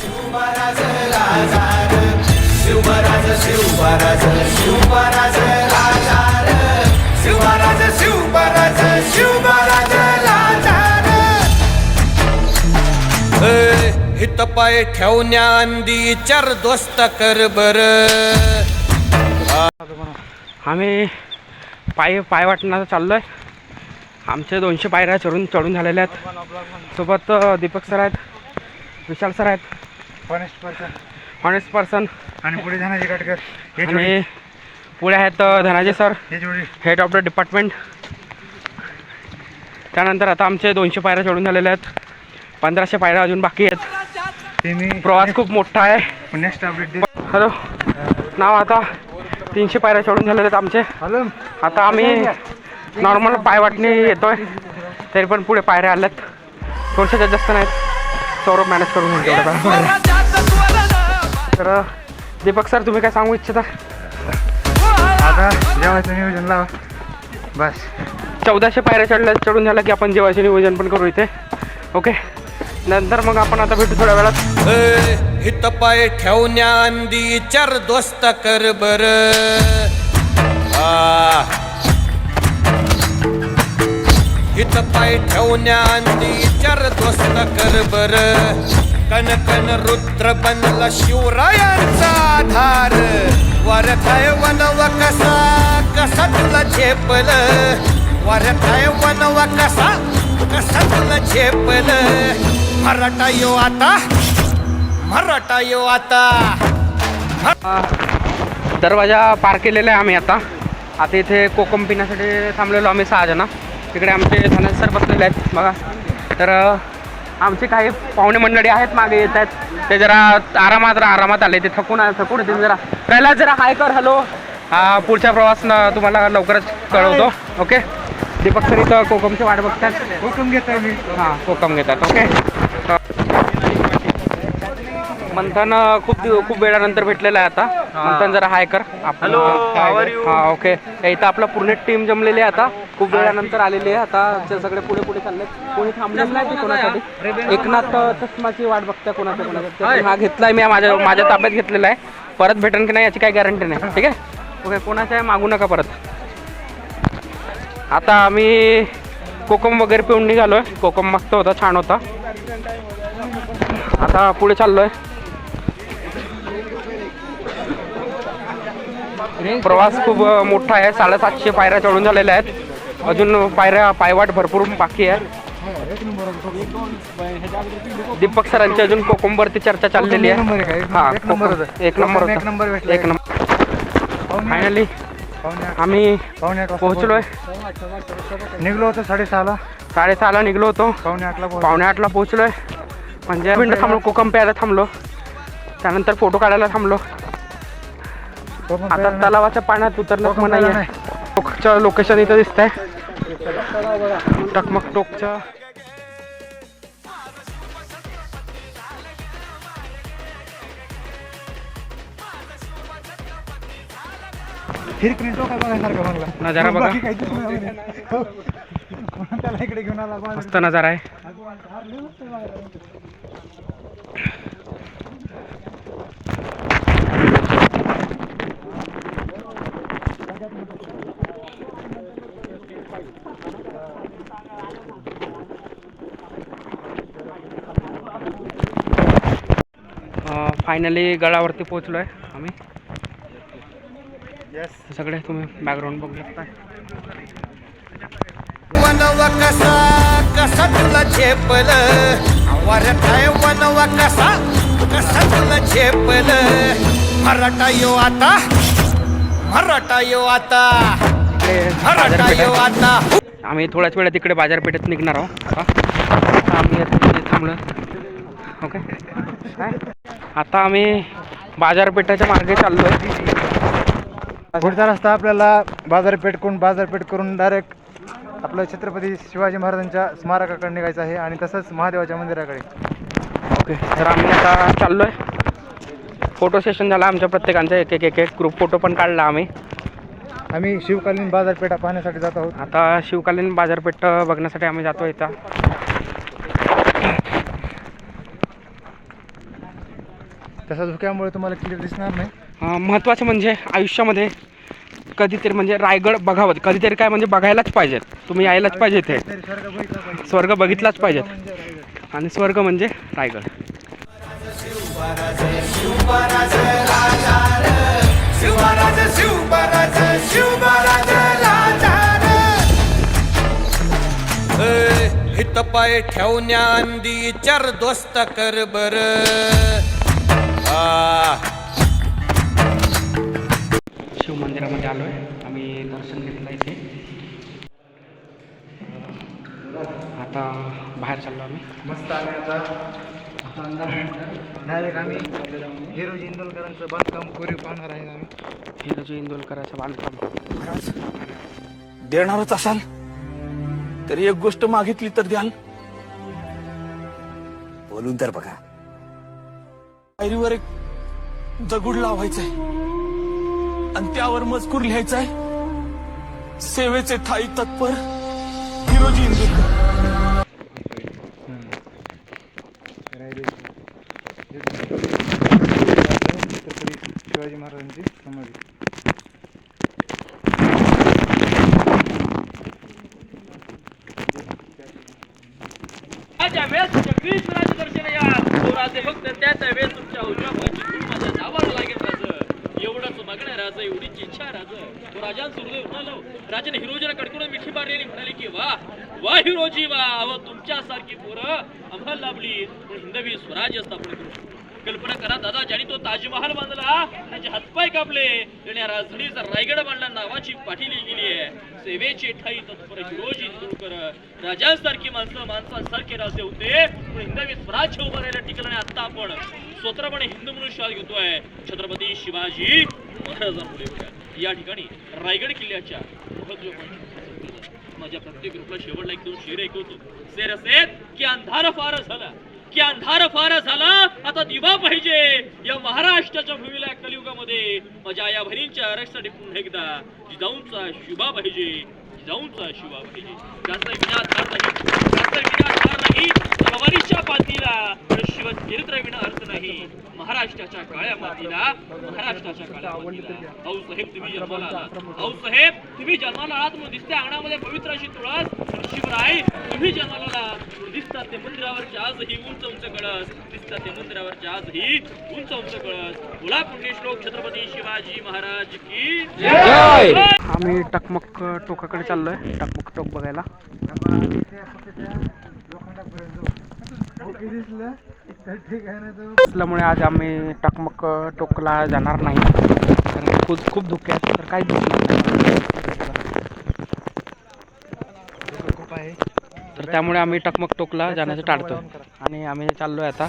शिवराज राजा रे, शिवराज शिवराज शिवराज राजा रे, शिवराज शिवराज शिवराज राजा रे. हित पाय ठेवण्या अंदी चार दोस्त कर बर. आम्ही पाय वाटण्याचं चाललोय. आमचे 200 पायऱ्या चढून झालेल्या आहेत. सोबत दीपक सर आहेत, विशाल सर आहेत, हॉनेस्ट पर्सन आणि पुढे धनाजी काटकर आणि पुढे आहेत Dhanaji sir, head of the department. त्यानंतर आता आमचे 200 पायऱ्या चढून झालेल्या आहेत. 1500 पायऱ्या अजून बाकी आहेत. प्रवास खूप मोठा आहे. Next update. हॅलो नाव आता 300 पायऱ्या चढून झालेल्या आहेत आमचे. आता आम्ही नॉर्मल पायवाटणी येतोय, तरी पण पुढे पायऱ्या आल्यात. थोडशाच्या जास्त नाहीत. सौरभ मॅनेज करून घेऊ. तर दीपक सर तुम्ही काय सांगू इच्छिता? आता जेवायचं नियोजन लावा बस. 1400 पायऱ्या चढून झालं की आपण जेवायचे नियोजन पण करू इथे. ओके, नंतर मग आपण आता भेटू थोड्या वेळात. हित पाय ठेवण्या अंदी चार दोस्त कर बर. हित पाय ठेवण्या अंदी चार दोस्त कर बर. कन कन रुद्र बनला शिवरायांचा आधार. वरथाय वनव कसा कसा तुला झेपल. वरथाय वनव कसा कसा तुला झेपल. मराठा यो आता, मराठा यो आता. दरवाजा पार केलेला आहे आम्ही आता. इथे कोकम पिण्यासाठी थांबलेलो आम्ही 6 जण. तिकडे आमचे धनाजी सर बसलेले आहेत बघा. तर आमचे काही पाहुणे मंडळी आहेत मागे येत आहेत. ते जरा आरामात आले. ते थकून येतील जरा. पहिला जरा हाय कर. हॅलो. पुढच्या प्रवास तुम्हाला लवकरच कळवतो. ओके. दीपक सर इथं कोकमची वाट बघतात. कोकम घेताय मी. हां कोकम घेतात. ओके. मंथन खूप वेळानंतर भेटलेला आहे आता. मंथन जरा हाय कर. Hello, how are you? हां ओके. इथं आपलं पूर्ण टीम जमलेली आहे आता. खूप वेळानंतर आलेली आहे आता. ते सगळे पुढे चालले. कोणी थांबलेलं नाही ते कोणासाठी. एकनाथ चष्माची वाट बघताय कोणाच्या. हा घेतलाय मी माझ्या ताब्यात घेतलेला आहे. परत भेटेन की नाही याची काही गॅरंटी नाही. ठीक आहे. ओके. कोणाच्या मागू नका परत. आता आम्ही कोकम वगैरे पिऊन निघालोय. कोकम मस्त होता, छान होता. आता पुढे चाललोय. प्रवास खूप मोठा आहे. 750 पायऱ्या चढून झालेल्या आहेत. अजून पायवाट भरपूर बाकी आहे. दीपक सरांची अजून कोकमवरती चर्चा चाललेली आहे. हा एक नंबर. फायनली आम्ही पोहोचलोय. निघलो होतो 6:30ला निघलो होतो. 7:45ला पोहोचलोय. म्हणजे मिनटं थांबलो. कोकम प्यायला थांबलो. त्यानंतर फोटो काढायला थांबलो. आता तलावाच्या पाण्यात उतरलं पण नाही आहे. टोकचं लोकेशन इथं दिसतंय. टकमक टोकचं. नजारा बघा. मस्त नजारा आहे. फायनली गडावरती पोहोचलोय आम्ही. सगळे तुम्ही बॅकग्राऊंड बघू शकता. वनव कसा कसा तुला झेपल. वरथाय वनव कसा कसा तुला झेपल. मराठा यो आता, मराठा यो आता, मराठा यो आता. आम्ही थोड्याच वेळा तिकडे बाजारपेठेत निघणार आहोत. आम्ही थांबलो. ओके. आता आम्ही बाजारपेठेच्या मार्गे चाललोय. पुढचा रस्ता आपल्याला बाजारपेठ करून डायरेक्ट आपलं छत्रपती शिवाजी महाराजांच्या स्मारकाकडे निघायचं आहे आणि तसंच महादेवाच्या मंदिराकडे. ओके. तर आम्ही आता चाललोय. फोटो सेशन झाला आमच्या प्रत्येकांचा. एक ग्रुप फोटो पण काढला आम्ही. शिवकालीन बाजारपेठा पाहण्यासाठी जात आहोत. आता शिवकालीन बाजारपेठ बघण्यासाठी आम्ही जातो इथं. तसा धुक्यामुळे तुम्हाला क्लिअर दिसणार नाही. महत्त्वाचं म्हणजे आयुष्यामध्ये कधीतरी म्हणजे रायगड बघावं, कधीतरी काय म्हणजे बघायलाच पाहिजेत, तुम्ही यायलाच पाहिजे इथे. तरी स्वर्ग बघितला पाहिजे. स्वर्ग बघितलाच पाहिजेत म्हणजे रायगड. आणि स्वर्ग म्हणजे रायगड. हित पाय ठेवण्या अंदी चर दोस्त कर बर. शिव मंदिरामध्ये आलो आहे आम्ही, दर्शन घेतलं इथे. आता बाहेर चाललो आम्ही. मस्त आम्ही आता डायरेक्ट आम्ही हिरोजी इंदोलकरांचं बांधकाम कोरीव पाहणार आहे आम्ही. हिरोजी इंदोलकरांचं बांधकाम. देणारच असाल तरी एक गोष्ट मागितली तर द्याल? बोलून तर बघा. पायरीवर एक दगड लावायचाय आणि त्यावर मजकूर लिहायचाय, सेवेचे थाई तत्पर हिरोजी इंदोरकर. शिवाजी महाराजांची समाधी. ज्यावेळेस जगदीश दर्शन या राजे फक्त त्यावेळेस तुमच्या उजव्याची माझ्या नावाला लागेल राज. एवढंच मागणं राज, एवढीच इच्छा राज. तो राजा सुरदेव म्हणालो, राजाने हिरोजीला कडकडून मिठी मारलेली म्हणाली की वा वा हिरोजी वा, अव तुमच्यासारखी पोरं आम्हाला लाभली पण हिंदवी स्वराज्य स्थापन करू शकतो. कल्पना करा दादा, ज्याने तो ताजमहाल बांधला त्याचे हातपाय कापले, त्याने या राजधानीचा रायगड बांधला, नावाची पाठीली गेली आहे. सेवेचे ठाई तत्पर हिरोजी इंदोरकर. राजांसारखी माणसं माणसांसारखे राजे होते पण हिंदवी स्वराज्य उभं राहायला टिकलं नाही. आता आपण स्वतंत्रपणे हिंदू म्हणून श्वास घेतोय. छत्रपती शिवाजी महाराजांमुळे या ठिकाणी रायगड किल्ल्याच्या माझ्या प्रत्येक ग्रुपला शेवटला एक दोन शेर ऐकवतो. शेर असेल की अंधार फार झाला, की अंधार फार झाला, आता दिवा पाहिजे या महाराष्ट्राच्या भूमीला. कलियुगामध्ये माझ्या या बहिणींच्या आरक्षणासाठी पुन्हा एकदा जिजाऊंचा शिवा पाहिजे, जिजाऊंचा शिवा पाहिजे. जास्त विनाधार नाही, जास्त विनाधार नाही. तलवारीच्या पातीला शिव चरित्र विना अर्थ नाही. महाराष्ट्राच्या काळ्या मातीला, महाराष्ट्राच्या काळ्या मातीला. भाऊ साहेब तुम्ही जन्माला आलात, भाऊ साहेब तुम्ही जन्माला आलात म्हणून दिसते अंगणामध्ये पवित्र अशी तुळस. शिवराय तुम्ही जन्माला आलात दिसतात ते मंदिरावरच्या आजही उंच उंच कळस, दिसतात ते मंदिरावरच्या आजही उंच उंच कळस. बोला पुण्यश्लोक छत्रपती शिवाजी महाराज की जय. आम्ही टकमक टोकाकडे चाललोय, टकमक टोक बघायला. असल्यामुळे आज आम्ही टकमक टोकला जाणार नाही, कारण खूप धुके आहेत, तर काहीच खूप आहे, तर त्यामुळे आम्ही टकमक टोकला जाण्याचं टाळतो आणि आम्ही चाललोय आता.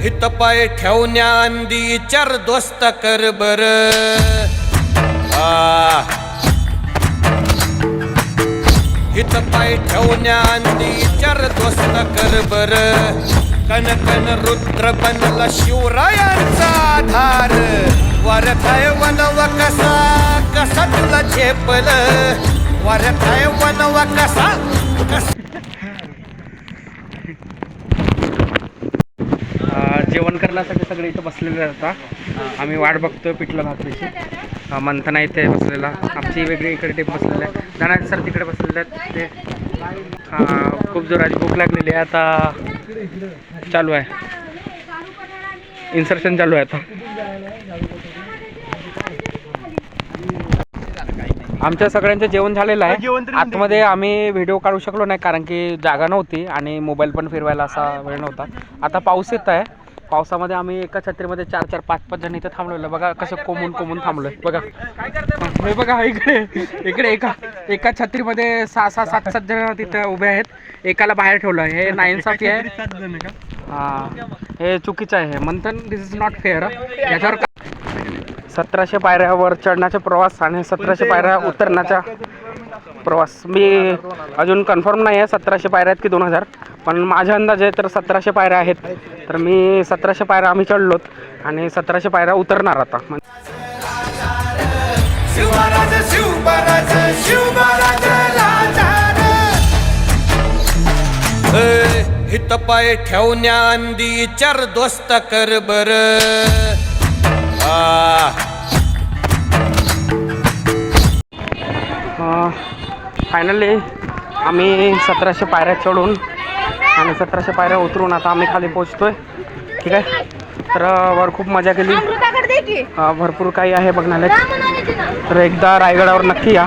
हित पाय ठेवण्या अंदी चर दोस्त कर बर. हित पाय ठेवण्या अंदी चर दोस्त कर बर. कन कन रुद्र बनला शिवरायांचा आधार. वरथाय वनव कसा कसा तुला झेपल, वरथाय वनव कसा कसा. जेवण करण्यासाठी सगळे इथं बसलेले आता आम्ही वाट बघतोय पिठलं भाकरीची. मंथना इथे बसलेला, आमची वेगळी इकडे टीम बसलेलं आहे, धनाजी सर तिकडे बसलेले आहेत. ते खूप जोराची भूक लागलेली आहे. आता चालू आहे, इन्सर्शन चालू आहे आता. आमच्या सगळ्यांचं जेवण झालेलं आहे. आतमध्ये आम्ही व्हिडिओ काढू शकलो नाही कारण की जागा नव्हती आणि मोबाईल पण फिरवायला असा वेळ नव्हता. आता पाऊस येत आहे, पावसामध्ये आम्ही एका छत्रीमध्ये 4-4, 5-5 जण इथं थांबलेलं. बघा कसं कोमून थांबलोय. बघा हे बघा, इकडे एका छत्रीमध्ये 6-7 जण तिथं उभे आहेत. एकाला बाहेर ठेवलं. हे नाइंसाफी आहे. हां, हे चुकीचं आहे. मंथन, दिस इज नॉट फेअर. याच्यावर 1700 पायऱ्यावर चढण्याचा प्रवास आणि 1700 पायऱ्या उतरण्याचा प्रवास. मी अजून कन्फर्म नाही आहे 1700 पायऱ्या आहेत की 2000, पण माझ्या अंदाजे तर 1700 पायऱ्या आहेत. तर मी 1700 पायऱ्या आम्ही चढलोत आणि 1700 पायऱ्या उतरणार आता. शिवराज शिवराज शिवराज लाचार. हित पाय ठेवण्याआंधी चार दोस्त कर बर फायनली आम्ही 1700 पायऱ्या चढून आणि 1700 पायऱ्या उतरून आता आम्ही खाली पोचतोय. ठीक आहे. तर वर खूप मजा केली. भरपूर काही आहे बघण्यालायक. तर एकदा रायगडावर नक्की या.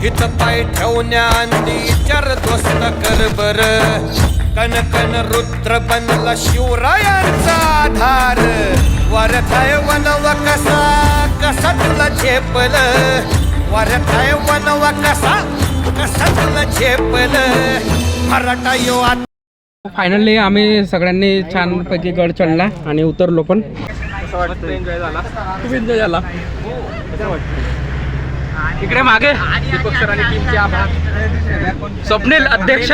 हित पाय ठेवण्याआंधी चार दोस्त कर बर कन कन रुद्र बनला शिवरायांचा आधार वरथाय वनवा कसा कसा तुला झेपल वरथाय वनवा कसा कसा तुला झेपल मराठा यो फायनली आम्ही सगळ्यांनी छानपैकी गड चढला आणि उतरलो पण. खूप एन्जॉय झाला. इकडे मागे दीपक सर आणि टीमचे आभार. स्वप्नील अध्यक्ष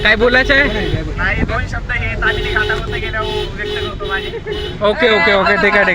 काय बोलायचं आहे? ओके ओके ओके ठीक आहे ठीक आहे.